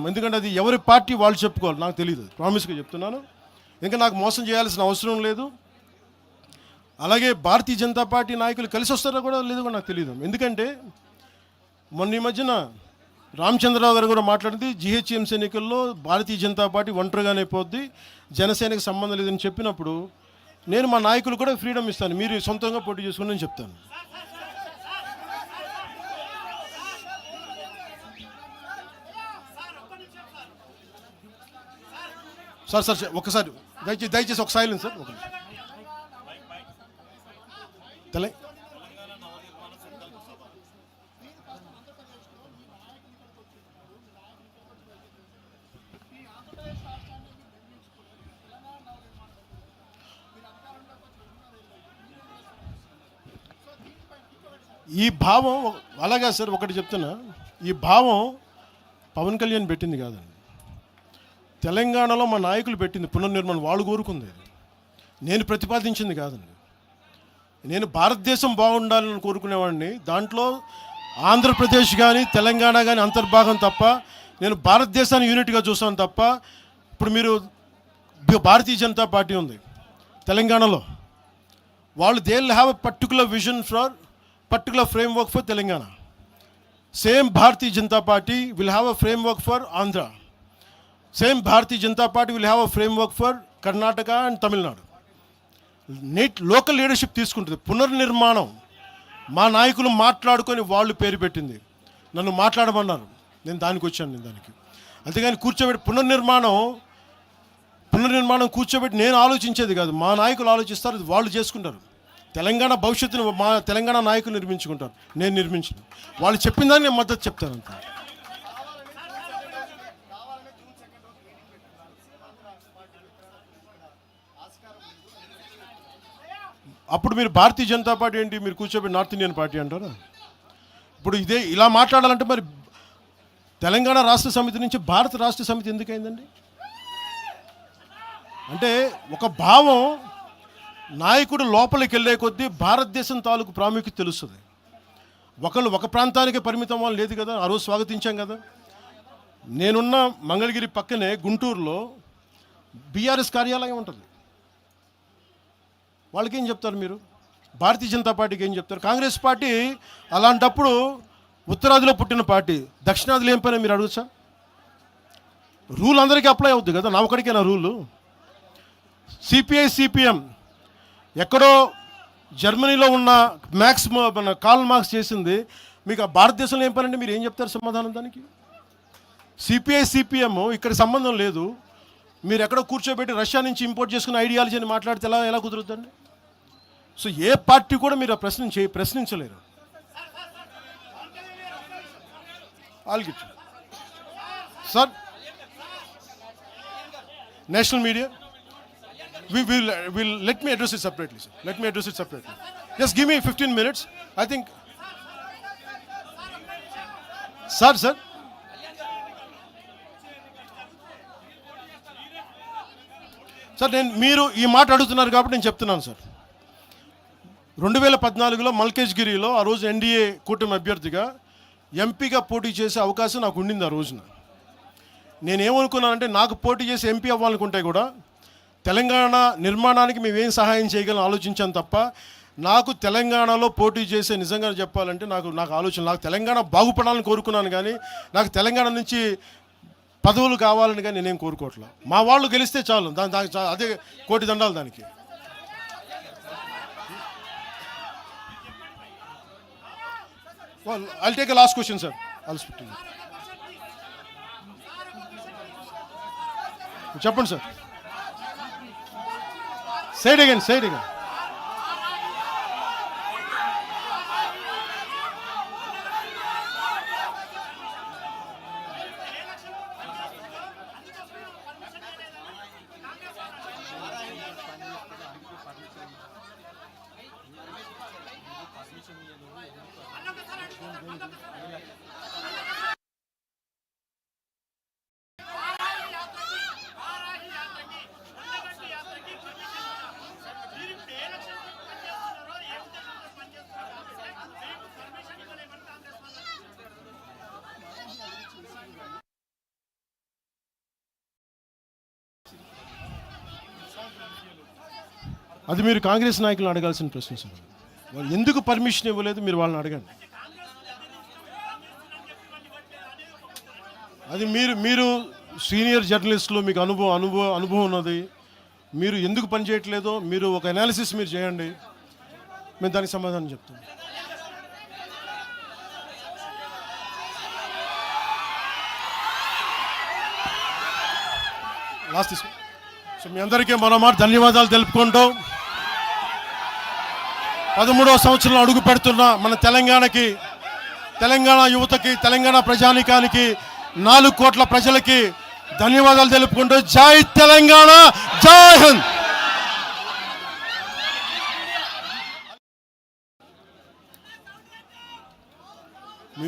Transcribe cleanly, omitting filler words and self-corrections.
ఎందుకంటే అది ఎవరి పార్టీ వాళ్ళు చెప్పుకోవాలి, నాకు తెలియదు, ప్రామిస్గా చెప్తున్నాను. ఇంకా నాకు మోసం చేయాల్సిన అవసరం లేదు. అలాగే భారతీయ జనతా పార్టీ నాయకులు కలిసి వస్తారో కూడా లేదో కూడా నాకు తెలియదు. ఎందుకంటే మొన్న ఈ మధ్యన రామచంద్రరావు గారు కూడా మాట్లాడింది, జిహెచ్ఎంసీ ఎన్నికల్లో భారతీయ జనతా పార్టీ ఒంటరిగానే పోద్ది, జనసేనకి సంబంధం లేదని చెప్పినప్పుడు నేను మా నాయకులు కూడా ఫ్రీడమ్ ఇస్తాను, మీరు సొంతంగా పోటీ చేసుకుని నేను చెప్తాను. సార్ ఒకసారి దయచేసి ఒక సైలెన్స్ సార్. ఒక ఈ భావం అలాగా సార్, ఒకటి చెప్తున్నా, ఈ భావం పవన్ కళ్యాణ్ పెట్టింది కాదండి, తెలంగాణలో మా నాయకులు పెట్టింది. పునర్నిర్మాణం వాళ్ళు కోరుకుంది, నేను ప్రతిపాదించింది కాదండి. నేను భారతదేశం బాగుండాలని కోరుకునేవాడిని, దాంట్లో ఆంధ్రప్రదేశ్ కానీ తెలంగాణ కానీ అంతర్భాగం తప్ప, నేను భారతదేశాన్ని యూనిట్గా చూసాను తప్ప. ఇప్పుడు మీరు భారతీయ జనతా పార్టీ ఉంది తెలంగాణలో, వాళ్ళు they will have a particular vision for particular framework for Telangana. Same Bharatiya Janata Party will have a framework for Andhra. Same Bharatiya Janata Party will have a framework for Karnataka and Tamil Nadu. Local leadership తీసుకుంటుంది. పునర్నిర్మాణం మా నాయకులు మాట్లాడుకొని వాళ్ళు పేరు పెట్టింది, నన్ను మాట్లాడమన్నారు, నేను దానికి వచ్చాను. నేను దానికి అంతేగాని కూర్చోబెట్టి పునర్నిర్మాణం కూర్చోబెట్టి నేను ఆలోచించేది కాదు, మా నాయకులు ఆలోచిస్తారు, వాళ్ళు చేసుకుంటారు. తెలంగాణ భవిష్యత్తును మా తెలంగాణ నాయకులు నిర్మించుకుంటారు, నేను నిర్మించను. వాళ్ళు చెప్పిన దాన్ని నేను మద్దతు చెప్తాను అంత. అప్పుడు మీరు భారతీయ జనతా పార్టీ ఏంటి, మీరు కూర్చోబెట్టి నార్త్ ఇండియన్ పార్టీ అంటారా? ఇప్పుడు ఇదే ఇలా మాట్లాడాలంటే మరి తెలంగాణ రాష్ట్ర సమితి నుంచి భారత రాష్ట్ర సమితి ఎందుకైందండి? అంటే ఒక భావం నాయకుడు లోపలికి వెళ్ళే కొద్దీ భారతదేశం తాలూకు ప్రాముఖ్యత తెలుస్తుంది. ఒకళ్ళు ఒక ప్రాంతానికి పరిమితం వాళ్ళు లేదు కదా. ఆ రోజు స్వాగతించాం కదా. నేనున్న మంగళగిరి పక్కనే గుంటూరులో బీఆర్ఎస్ కార్యాలయం ఉంటుంది. వాళ్ళకి ఏం చెప్తారు మీరు? భారతీయ జనతా పార్టీకి ఏం చెప్తారు? కాంగ్రెస్ పార్టీ అలాంటప్పుడు ఉత్తరాదిలో పుట్టిన పార్టీ, దక్షిణాదిలో ఏం పని మీరు అడగచ్చా? రూల్ అందరికీ అప్లై అవుద్ది కదా, నా ఒకడికేనా రూలు? సిపిఐ సిపిఎం ఎక్కడో జర్మనీలో ఉన్న కార్ల్ మార్క్స్ చేసింది, మీకు ఆ భారతదేశంలో ఏం పనండి, మీరు ఏం చెప్తారు సమాధానం దానికి? సిపిఐ సిపిఎం ఇక్కడ సంబంధం లేదు, మీరు ఎక్కడో కూర్చోబెట్టి రష్యా నుంచి ఇంపోర్ట్ చేసుకున్న ఐడియాలజీని మాట్లాడితే ఎలా కుదురుతుందండి? సో ఏ పార్టీ కూడా మీరు ఆ ప్రశ్నించలేరు. ఆల్గిట్ sir, national media will let me address it separately, sir. Let me address it separately. Just give me 15 minutes. I think sir నేను మీరు ఈ మాట అడుగుతున్నారు కాబట్టి నేను చెప్తున్నాను సార్. 2014లో మల్కేజ్గిరిలో ఆ రోజు ఎన్డీఏ కూటమి అభ్యర్థిగా ఎంపీగా పోటీ చేసే అవకాశం నాకు ఉండింది. ఆ రోజున నేనేమనుకున్నానంటే, నాకు పోటీ చేసి ఎంపీ అవ్వాలనుకుంటే కూడా తెలంగాణ నిర్మాణానికి మేమేం సహాయం చేయగలం ఆలోచించాను తప్ప, నాకు తెలంగాణలో పోటీ చేసే, నిజంగా చెప్పాలంటే నాకు ఆలోచన, నాకు తెలంగాణ బాగుపడాలని కోరుకున్నాను కానీ నాకు తెలంగాణ నుంచి పదవులు కావాలని కానీ నేనేం కోరుకోవట్లేదు. మా వాళ్ళు గెలిస్తే చాలు, దానికి అదే కోటి దండాలు దానికి. I'll take a last question, sir. I'll speak to you. చెప్పండి సార్. Say it again. అది మీరు కాంగ్రెస్ నాయకులను అడగాల్సిన ప్రశ్న సార్. వాళ్ళు ఎందుకు పర్మిషన్ ఇవ్వలేదు మీరు వాళ్ళని అడగండి. అది మీరు సీనియర్ జర్నలిస్టులు, మీకు అనుభవం ఉన్నది. మీరు ఎందుకు పని చేయట్లేదో మీరు ఒక అనాలిసిస్ మీరు చేయండి, మేము దానికి సమాధానం చెప్తాం. లాస్ట్ తీసుకో. సో మీ అందరికీ మరోమారు ధన్యవాదాలు తెలుపుకుంటూ 13వ సంవత్సరంలో అడుగు పెడుతున్న మన తెలంగాణకి, తెలంగాణ యువతకి, తెలంగాణ ప్రజానీకానికి, 4 కోట్ల ప్రజలకి ధన్యవాదాలు తెలుపుకుంటూ జై తెలంగాణ, జై హింద్. మీ